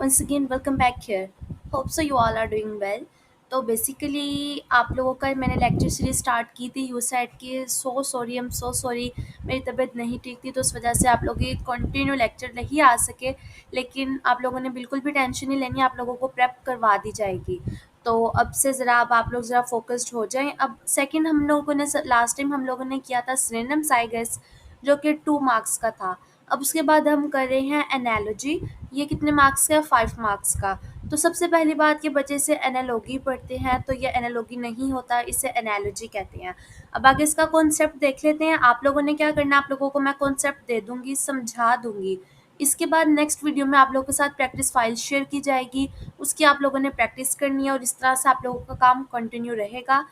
Once again, welcome back here. Hope so you all are doing well. तो basically आप लोगों का मैंने लेक्चर सीरीज स्टार्ट की थी यू सेट की। सो सॉरी मेरी तबीयत नहीं ठीक थी, तो उस वजह से आप लोगों की कंटिन्यू लेक्चर नहीं आ सके। लेकिन आप लोगों ने बिल्कुल भी टेंशन नहीं लेनी, आप लोगों को प्रेप करवा दी जाएगी। तो अब से ज़रा अब आप लोग ज़रा फोकस्ड हो जाएं। अब सेकंड हम लोगों ने लास्ट टाइम हम लोगों ने किया था सिनोनिम्स आई गेस, जो कि 2 मार्क्स का था। अब उसके बाद हम कर रहे हैं एनालॉजी। ये कितने मार्क्स का है? 5 मार्क्स का। तो सबसे पहली बात के बच्चे से एनालॉगी पढ़ते हैं, तो ये एनालॉगी नहीं होता, इसे एनालॉजी कहते हैं। अब आगे इसका कॉन्सेप्ट देख लेते हैं। आप लोगों ने क्या करना है, आप लोगों को मैं कॉन्सेप्ट दे दूंगी, समझा दूंगी। इसके बाद नेक्स्ट वीडियो में आप लोगों के साथ प्रैक्टिस फाइल शेयर की जाएगी, उसकी आप लोगों ने प्रैक्टिस करनी है और इस तरह से आप लोगों का काम कंटिन्यू रहेगा।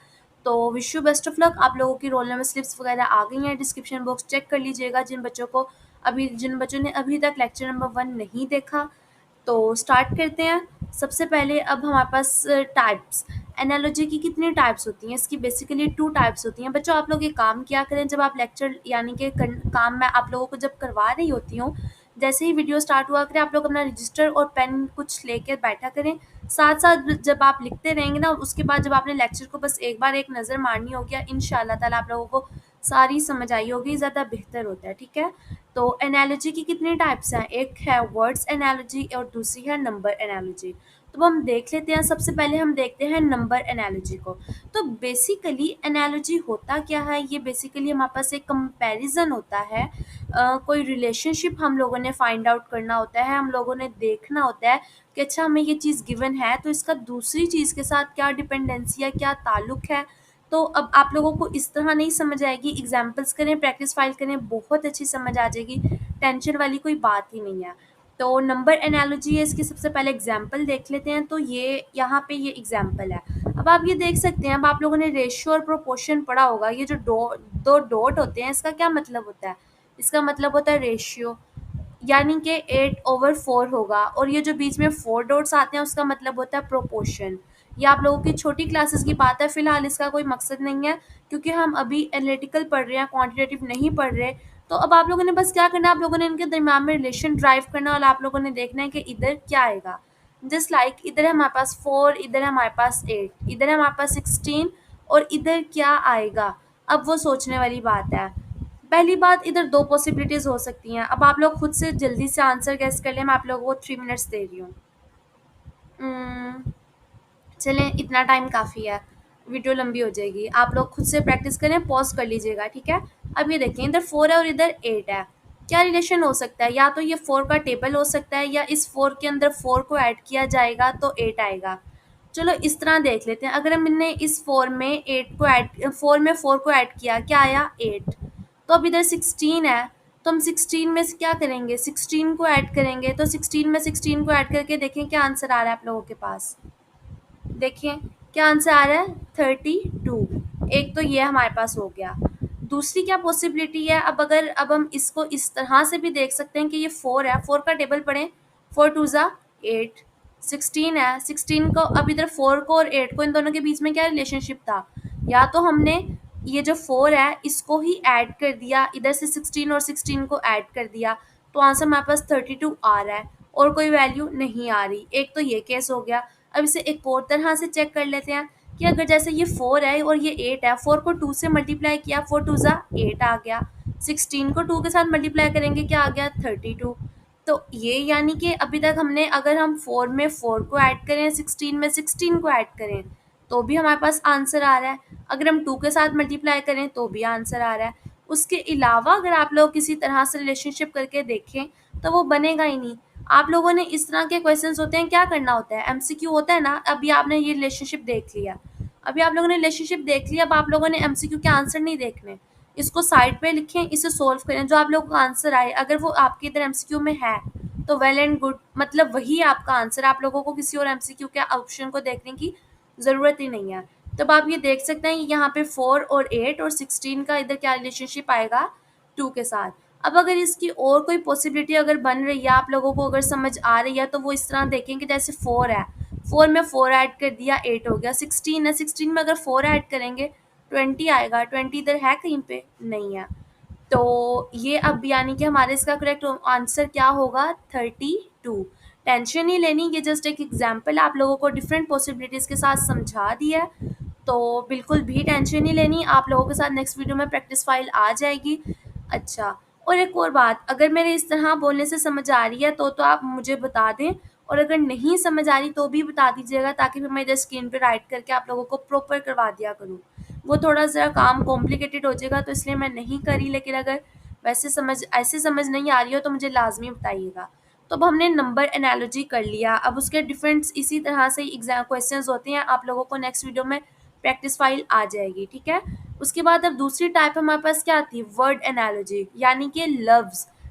तो wish you best of luck. आप लोगों की रोल नंबर स्लिप्स वगैरह आ गई हैं, डिस्क्रिप्शन बॉक्स चेक कर लीजिएगा। जिन बच्चों ने अभी तक लेक्चर नंबर 1 नहीं देखा, तो स्टार्ट करते हैं। सबसे पहले अब हमारे पास टाइप्स। एनालॉजी की कितनी टाइप्स होती हैं? इसकी बेसिकली 2 टाइप्स होती हैं। बच्चों आप लोग ये काम किया करें, जब आप लेक्चर यानी कि काम मैं आप लोगों को जब करवा रही होती हूँ, जैसे ही वीडियो स्टार्ट हुआ करें, आप लोग अपना रजिस्टर और पेन कुछ लेकर बैठा करें। साथ साथ जब आप लिखते रहेंगे ना, उसके बाद जब आपने लेक्चर को बस एक बार एक नज़र मारनी होगी, इंशाल्लाह ताला आप लोगों को सारी समझ आई होगी, ज़्यादा बेहतर होता है। ठीक है, तो एनालॉजी की कितनी टाइप्स हैं? एक है वर्ड्स एनालॉजी और दूसरी है नंबर एनालॉजी। तो हम देख लेते हैं। सबसे पहले हम देखते हैं नंबर एनालॉजी को। तो बेसिकली एनालॉजी होता क्या है? ये बेसिकली हमारे पास एक कंपैरिजन होता है। कोई रिलेशनशिप हम लोगों ने फाइंड आउट करना होता है, हम लोगों ने देखना होता है कि अच्छा हमें ये चीज़ गिवन है, तो इसका दूसरी चीज़ के साथ क्या डिपेंडेंसी है, क्या ताल्लुक है। तो अब आप लोगों को इस तरह नहीं समझ आएगी, एग्जाम्पल्स करें, प्रैक्टिस फाइल करें, बहुत अच्छी समझ आ जाएगी। टेंशन वाली कोई बात ही नहीं है। तो नंबर एनालॉजी है, इसकी सबसे पहले एग्जाम्पल देख लेते हैं। तो ये यहाँ पे ये एग्जाम्पल है। अब आप ये देख सकते हैं, अब आप लोगों ने रेशियो और प्रोपोर्शन पढ़ा होगा। ये जो दो डॉट होते हैं, इसका क्या मतलब होता है? इसका मतलब होता है रेशियो, यानी कि 8/4 होगा। और ये जो बीच में 4 डॉट्स आते हैं, उसका मतलब होता है प्रोपोर्शन। ये आप लोगों की छोटी क्लासेस की बात है, फिलहाल इसका कोई मकसद नहीं है, क्योंकि हम अभी एनालिटिकल पढ़ रहे हैं, क्वांटिटेटिव नहीं पढ़ रहे। तो अब आप लोगों ने बस क्या करना है, आप लोगों ने इनके दरम्यान में रिलेशन ड्राइव करना, और आप लोगों ने देखना है कि इधर क्या आएगा। जस्ट लाइक इधर है हमारे पास 4, इधर है हमारे पास 8, इधर है हमारे पास 16, और इधर क्या आएगा? अब वो सोचने वाली बात है। पहली बात, इधर 2 पॉसिबिलिटीज़ हो सकती हैं। अब आप लोग खुद से जल्दी से आंसर गेस कर लें, मैं आप लोगों को 3 मिनट्स दे रही हूँ। चलें, इतना टाइम काफ़ी है, वीडियो लंबी हो जाएगी। आप लोग खुद से प्रैक्टिस करें, पॉज़ कर लीजिएगा, ठीक है? अब ये देखें, इधर 4 है और इधर 8 है। क्या रिलेशन हो सकता है? या तो ये 4 का टेबल हो सकता है, या इस 4 के अंदर 4 को ऐड किया जाएगा तो 8 आएगा। चलो इस तरह देख लेते हैं। अगर हमने इस 4 में 4 को ऐड किया, क्या आया? 8। तो अब इधर 16 है, तो हम 16 में से क्या करेंगे? 16 को ऐड करेंगे। तो 16 में 16 को ऐड करके देखें क्या आंसर आ रहा है आप लोगों के पास। देखिए क्या आंसर आ रहा है? 32। एक तो ये हमारे पास हो गया। दूसरी क्या पॉसिबिलिटी है? अब हम इसको इस तरह से भी देख सकते हैं कि ये 4 है, 4 का टेबल पढ़ें। 4 2 ज़ा 8। 16 है, 16 को अब इधर 4 को और 8 को, इन दोनों के बीच में क्या रिलेशनशिप था? या तो हमने ये जो 4 है इसको ही ऐड कर दिया, इधर से 16 और 16 को ऐड कर दिया, तो आंसर हमारे पास 32 आ रहा है, और कोई वैल्यू नहीं आ रही। एक तो ये केस हो गया। अब इसे एक और तरह से चेक कर लेते हैं कि अगर जैसे ये 4 है और ये 8 है, 4 को 2 से मल्टीप्लाई किया, 4 2 ज़ा 8 आ गया। 16 को 2 के साथ मल्टीप्लाई करेंगे, क्या आ गया? 32। तो ये यानी कि अभी तक हमने, अगर हम 4 में 4 को ऐड करें, 16 में 16 को ऐड करें, तो भी हमारे पास आंसर आ रहा है। अगर हम 2 के साथ मल्टीप्लाई करें तो भी आंसर आ रहा है। उसके अलावा अगर आप लोग किसी तरह से रिलेशनशिप करके देखें, तो वो बनेगा ही नहीं। आप लोगों ने इस तरह के क्वेश्चंस होते हैं, क्या करना होता है? एमसीक्यू होता है ना। अभी आपने ये रिलेशनशिप देख लिया, अभी आप लोगों ने रिलेशनशिप देख लिया, अब आप लोगों ने एमसीक्यू के आंसर नहीं देखने। इसको साइड पे लिखें, इसे सोल्व करें, जो आप लोगों को आंसर आए, अगर वो आपके इधर एमसीक्यू में है तो वेल एंड गुड, मतलब वही आपका आंसर। आप लोगों को किसी और एमसीक्यू के ऑप्शन को देखने की ज़रूरत ही नहीं है। तब आप ये देख सकते हैं यहाँ पे 4 और 8 और 16 का इधर क्या रिलेशनशिप आएगा? 2 के साथ। अब अगर इसकी और कोई पॉसिबिलिटी अगर बन रही है, आप लोगों को अगर समझ आ रही है, तो वो इस तरह देखें कि जैसे 4 है, 4 में 4 ऐड कर दिया, 8 हो गया। 16 है, 16 में अगर 4 ऐड करेंगे 20 आएगा। 20 इधर है कहीं पे? नहीं है। तो ये अब यानी कि हमारे इसका करेक्ट आंसर क्या होगा? 32। टेंशन नहीं लेनी, ये जस्ट एक एग्जांपल आप लोगों को डिफरेंट पॉसिबिलिटीज़ के साथ समझा दिया है। तो बिल्कुल भी टेंशन नहीं लेनी, आप लोगों के साथ नेक्स्ट वीडियो में प्रैक्टिस फाइल आ जाएगी। अच्छा, और एक और बात, अगर मेरे इस तरह बोलने से समझ आ रही है तो आप मुझे बता दें, और अगर नहीं समझ आ रही तो भी बता दीजिएगा, ताकि फिर मैं इधर स्क्रीन पे राइट करके आप लोगों को प्रॉपर करवा दिया करूँ। वो थोड़ा ज़रा काम कॉम्प्लिकेटेड हो जाएगा तो इसलिए मैं नहीं करी, लेकिन अगर वैसे समझ ऐसे समझ नहीं आ रही हो तो मुझे लाज़मी बताइएगा। तो अब हमने नंबर एनालॉजी कर लिया, अब उसके डिफरेंट इसी तरह से एग्ज़ाम क्वेश्चंस होते हैं, आप लोगों को नेक्स्ट वीडियो में प्रैक्टिस फाइल आ जाएगी, ठीक है। उसके बाद अब दूसरी टाइप हमारे पास क्या आती है, वर्ड एनालॉजी, यानी कि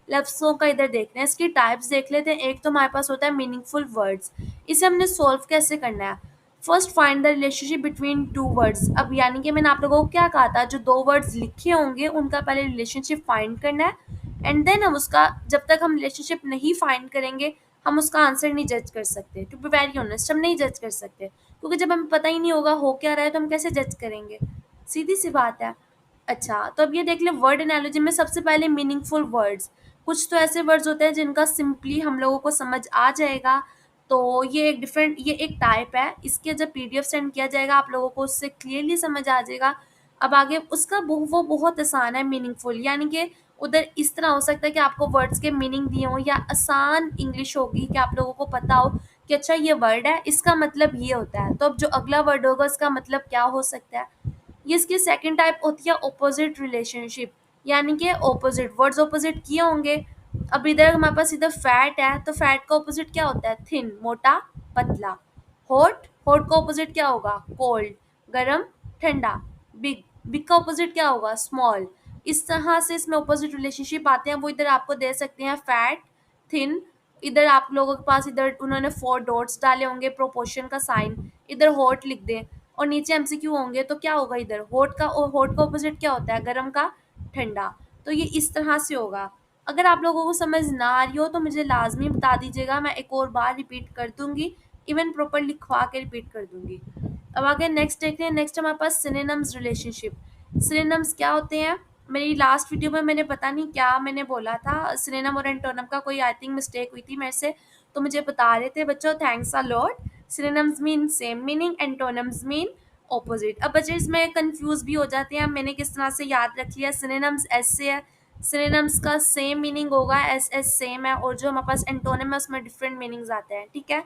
लफ्ज़ों का इधर देख रहे हैं, इसकी टाइप्स देख लेते हैं। एक तो हमारे पास होता है मीनिंगफुल वर्ड्स, इसे हमने सॉल्व कैसे करना है। First find the relationship between two words, अब यानी कि मैंने आप लोगों को क्या कहा था, जो दो वर्ड्स लिखे होंगे उनका पहले रिलेशनशिप फाइंड करना है, एंड देन हम उसका, जब तक हम रिलेशनशिप नहीं फाइंड करेंगे हम उसका आंसर नहीं जज कर सकते। टू बी वेरी ऑनेस्ट, हम नहीं जज कर सकते, क्योंकि जब हमें पता ही नहीं होगा हो क्या रहा है तो हम कैसे जज करेंगे, सीधी सी बात है। अच्छा, तो अब ये देख लें वर्ड एनालॉजी में सबसे पहले मीनिंगफुल वर्ड्स। कुछ तो ऐसे वर्ड्स होते हैं जिनका सिंपली हम लोगों को समझ आ जाएगा, तो ये एक टाइप है, इसके जब पीडीएफ सेंड किया जाएगा आप लोगों को उससे क्लियरली समझ आ जाएगा। अब आगे उसका वो बहुत आसान है मीनिंगफुल, यानी कि उधर इस तरह हो सकता है कि आपको वर्ड्स के मीनिंग दिए हों, या आसान इंग्लिश होगी कि आप लोगों को पता हो कि अच्छा ये वर्ड है इसका मतलब ये होता है, तो अब जो अगला वर्ड होगा उसका मतलब क्या हो सकता है। ये इसकी सेकंड टाइप होती है ऑपोजिट रिलेशनशिप, यानी कि ऑपोजिट वर्ड्स ऑपोजिट किए होंगे। अब इधर हमारे पास इधर फैट है, तो फैट का ऑपोजिट क्या होता है, थिन मोटा पतला। हॉट का ऑपोजिट क्या होगा, कोल्ड गरम ठंडा। बिग बिग का ऑपोजिट क्या होगा, स्मॉल। इस तरह से इसमें ऑपोजिट रिलेशनशिप आते हैं, वो इधर आपको दे सकते हैं फैट थिन, इधर आप लोगों के पास इधर उन्होंने 4 डॉट्स डाले होंगे प्रोपोर्शन का साइन, इधर हॉट लिख दें, और नीचे एमसीक्यू होंगे तो क्या होगा, इधर हॉट का ऑपोजिट क्या होता है, गर्म का ठंडा। तो ये इस तरह से होगा। अगर आप लोगों को समझ ना आ रही हो तो मुझे लाजमी बता दीजिएगा, मैं एक और बार रिपीट कर दूंगी, इवन प्रॉपर लिखवा के रिपीट कर दूंगी। अब आगे नेक्स्ट देखते हैं, नेक्स्ट हमारे पास सिनोनिम्स रिलेशनशिप। सिनोनिम्स क्या होते हैं, मेरी लास्ट वीडियो में मैंने पता नहीं क्या मैंने बोला था, सिनोनिम और एंटोनिम का कोई आई थिंक मिस्टेक हुई थी मेरे से, तो मुझे बता रहे थे बच्चों, thanks a lot. Synonyms mean same meaning, antonyms mean opposite. अब बच्चे इसमें कंफ्यूज भी हो जाते हैं, मैंने किस तरह से याद रख लिया, सिनोनिम्स ऐसे है, सिनोनिम्स का सेम मीनिंग होगा, एस सेम है, और जो हमारे पास एंटोनिम है उसमें डिफरेंट मीनिंग्स आते हैं, ठीक है।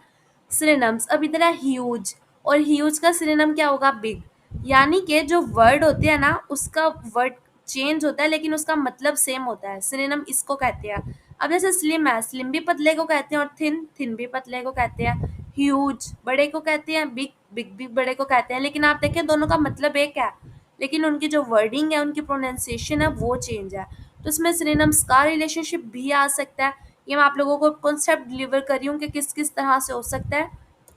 सिनोनिम्स, अब इधर है ह्यूज, और ह्यूज का सिनोनिम क्या होगा, बिग। यानी कि जो वर्ड होते हैं ना उसका वर्ड चेंज होता है लेकिन उसका मतलब सेम होता है, सिनोनिम इसको कहते हैं। अब जैसे स्लिम है, स्लिम भी पतले को कहते हैं, और थिन थिन भी पतले को कहते हैं। ह्यूज बड़े को कहते हैं, बिग बिग भी बड़े को कहते हैं, लेकिन आप देखें दोनों का मतलब एक है, लेकिन उनकी जो वर्डिंग है उनकी प्रोनाउंसिएशन है वो चेंज है। तो इसमें सिनोनिम्स का रिलेशनशिप भी आ सकता है। ये मैं आप लोगों को कॉन्सेप्ट डिलीवर कर रही हूँ कि किस किस तरह से हो सकता है।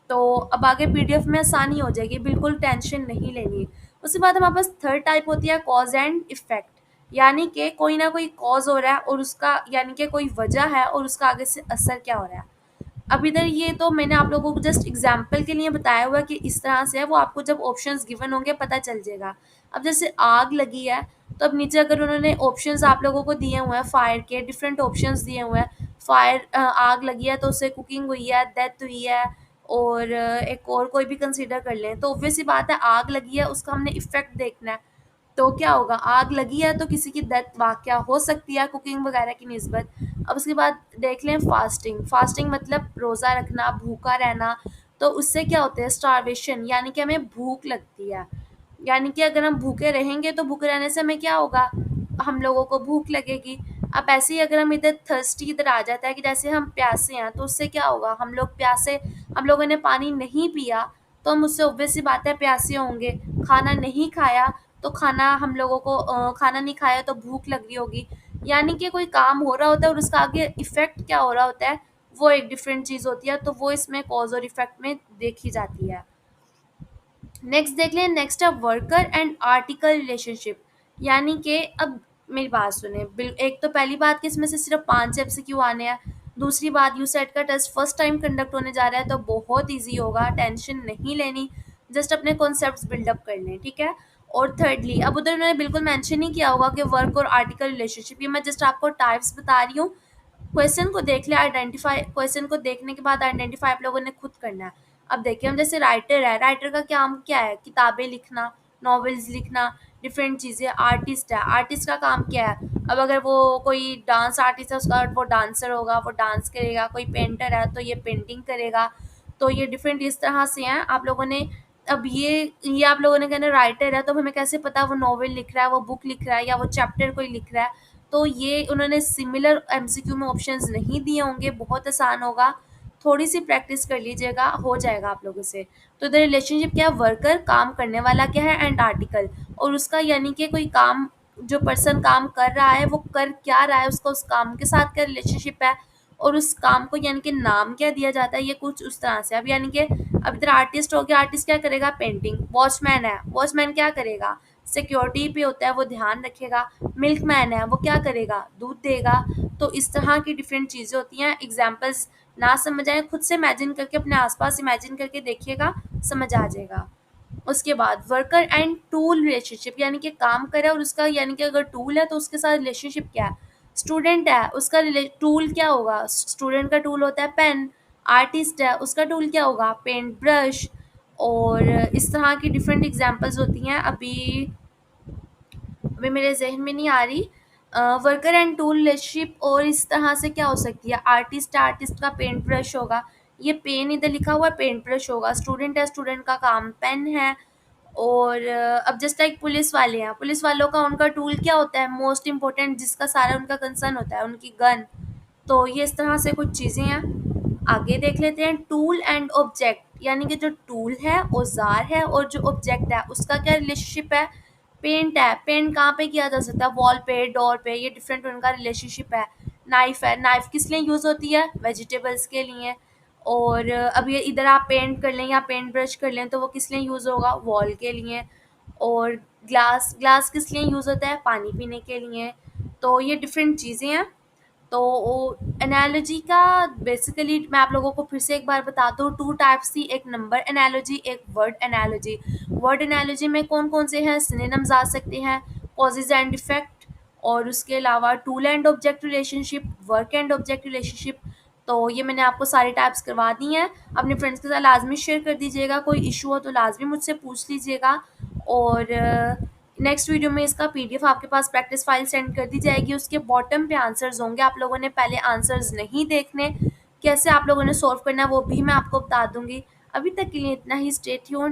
तो अब आगे पीडीएफ में आसानी हो जाएगी, बिल्कुल टेंशन नहीं लेनी। उसके बाद हमारे पास थर्ड टाइप होती है कॉज एंड इफेक्ट, यानी कि कोई ना कोई कॉज हो रहा है और उसका, यानी कि कोई वजह है और उसका आगे से असर क्या हो रहा है। अब इधर ये तो मैंने आप लोगों को जस्ट एग्जाम्पल के लिए बताया हुआ है कि इस तरह से है, वो आपको जब ऑप्शंस गिवन होंगे पता चल जाएगा। अब जैसे आग लगी है, तो अब नीचे अगर उन्होंने ऑप्शंस आप लोगों को दिए हुए हैं फायर के, डिफरेंट ऑप्शंस दिए हुए हैं, फायर आग लगी है तो उससे कुकिंग हुई है, डेथ हुई है, और एक और कोई भी कंसीडर कर लें, तो ऑब्वियस सी बात है आग लगी है उसका हमने इफेक्ट देखना है। तो क्या होगा, आग लगी है तो किसी की डेथ वाक़या हो सकती है कुकिंग वगैरह की निस्बत। अब उसके बाद देख लें फास्टिंग, फास्टिंग मतलब रोज़ा रखना, भूखा रहना, तो उससे क्या होता है स्टारवेशन, यानी कि हमें भूख लगती है। यानी कि अगर हम भूखे रहेंगे तो भूखे रहने से हमें क्या होगा, हम लोगों को भूख लगेगी। अब ऐसे ही अगर हम इधर थर्स्टी इधर आ जाता है कि जैसे हम प्यासे हैं, तो उससे क्या होगा, हम लोग प्यासे, हम लोगों ने पानी नहीं पिया तो हम उससे ऑब्वियस सी बात है प्यासे होंगे। खाना नहीं खाया तो खाना हम लोगों को खाना नहीं खाया तो भूख लग रही होगी। यानी कि कोई काम हो रहा होता है और उसका आगे इफ़ेक्ट क्या हो रहा होता है वो एक डिफरेंट चीज़ होती है, तो वो इसमें कॉज और इफ़ेक्ट में देखी जाती है। नेक्स्ट देख लें, नेक्स्ट है वर्कर एंड आर्टिकल रिलेशनशिप, यानी कि अब मेरी बात सुने, एक तो पहली बात कि इसमें से सिर्फ 5 एमसीक्यू आने हैं। दूसरी बात, यूसेट का टेस्ट फर्स्ट टाइम कंडक्ट होने जा रहा है तो बहुत इजी होगा, टेंशन नहीं लेनी, जस्ट अपने कॉन्सेप्ट्स बिल्डअप कर लें, ठीक है। और थर्डली, अब उधर उन्होंने बिल्कुल मेंशन नहीं किया होगा कि वर्क और आर्टिकल रिलेशनशिप, ये मैं जस्ट आपको टाइप्स बता रही हूँ, क्वेश्चन को देख ले, आइडेंटिफाई, क्वेश्चन को देखने के बाद आइडेंटिफाई आप लोगों ने खुद करना है। अब देखिए, हम जैसे राइटर है, राइटर का काम क्या है? किताबें लिखना, नॉवेल्स लिखना, डिफरेंट चीज़ें। आर्टिस्ट है, आर्टिस्ट का काम क्या है? अब अगर वो कोई डांस आर्टिस्ट है, उसका वो डांसर होगा, वो डांस करेगा। कोई पेंटर है तो ये पेंटिंग करेगा। तो ये डिफरेंट इस तरह से हैं आप लोगों ने। अब ये आप लोगों ने कहना राइटर है, तो हमें कैसे पता वो नॉवेल लिख रहा है, वो बुक लिख रहा है, या वो चैप्टर कोई लिख रहा है? तो ये उन्होंने सिमिलर एमसीक्यू में ऑप्शंस नहीं दिए होंगे, बहुत आसान होगा। थोड़ी सी प्रैक्टिस कर लीजिएगा, हो जाएगा आप लोगों से। तो द रिलेशनशिप क्या है? वर्कर, काम करने वाला क्या है? And article. और उसका यानी कि कोई काम, जो पर्सन काम कर रहा है वो कर क्या रहा है, उसका उस काम के साथ क्या रिलेशनशिप है, और उस काम को यानी कि नाम क्या दिया जाता है, ये कुछ उस तरह से। अब यानी कि अब इधर आर्टिस्ट हो गया, आर्टिस्ट क्या करेगा? पेंटिंग। वॉचमैन है, वॉचमैन क्या करेगा? सिक्योरिटी पे होता है, वो ध्यान रखेगा। मिल्कमैन है, वो क्या करेगा? दूध देगा। तो इस तरह की डिफरेंट चीज़ें होती हैं। एग्जाम्पल्स ना समझ आए, खुद से इमेजिन करके, अपने आसपास इमेजिन करके देखिएगा, समझ आ जाएगा। उसके बाद वर्कर एंड टूल रिलेशनशिप, यानी कि काम करे और उसका यानी कि अगर टूल है तो उसके साथ रिलेशनशिप क्या है? स्टूडेंट है, उसका टूल क्या होगा? स्टूडेंट का टूल होता है पेन। आर्टिस्ट है, उसका टूल क्या होगा? Paint brush. और इस तरह की डिफरेंट एग्जांपल्स होती हैं। अभी मेरे जहन में नहीं आ रही। वर्कर एंड टूल रिलेशनशिप और इस तरह से क्या हो सकती है? आर्टिस्ट है, आर्टिस्ट का पेंट ब्रश होगा। ये पेन इधर लिखा हुआ है, पेंट ब्रश होगा। स्टूडेंट है, स्टूडेंट का काम पेन है। और अब जस्ट लाइक पुलिस वाले हैं, पुलिस वालों का उनका टूल क्या होता है? मोस्ट इम्पोर्टेंट, जिसका सारा उनका कंसर्न होता है, उनकी गन। तो ये इस तरह से कुछ चीज़ें हैं। आगे देख लेते हैं टूल एंड ऑब्जेक्ट, यानी कि जो टूल है, औजार है, और जो ऑब्जेक्ट है उसका क्या रिलेशनशिप है? पेंट है, पेंट कहाँ पे किया जा सकता है? वॉल पे, डोर पे, ये डिफरेंट उनका रिलेशनशिप है। नाइफ है, नाइफ किस लिए यूज़ होती है? वेजिटेबल्स के लिए। और अब ये इधर आप पेंट कर लें या पेंट ब्रश कर लें तो वो किस लिए यूज़ होगा? वॉल के लिए। और ग्लास, ग्लास किस लिए यूज़ होता है? पानी पीने के लिए। तो ये डिफरेंट चीज़ें हैं। तो एनालॉजी का बेसिकली मैं आप लोगों को फिर से एक बार बता दूँ, टू टाइप्स थी, एक नंबर एनालॉजी, एक वर्ड एनालॉजी। वर्ड एनालॉजी में कौन कौन से हैं? सिनोनिम्स आ सकते हैं, कॉजेज एंड इफेक्ट, और उसके अलावा tool and object relationship, work and object relationship. तो ये मैंने आपको सारी टाइप्स करवा दी हैं। अपने फ्रेंड्स के साथ लाजमी शेयर कर दीजिएगा, कोई इशू हो तो लाजमी मुझसे पूछ लीजिएगा। और नेक्स्ट वीडियो में इसका पीडीएफ आपके पास प्रैक्टिस फाइल सेंड कर दी जाएगी, उसके बॉटम पे आंसर्स होंगे। आप लोगों ने पहले आंसर्स नहीं देखने, कैसे आप लोगों ने सॉल्व करना है वो भी मैं आपको बता दूंगी। अभी तक के लिए इतना ही, स्टे ट्यून्ड।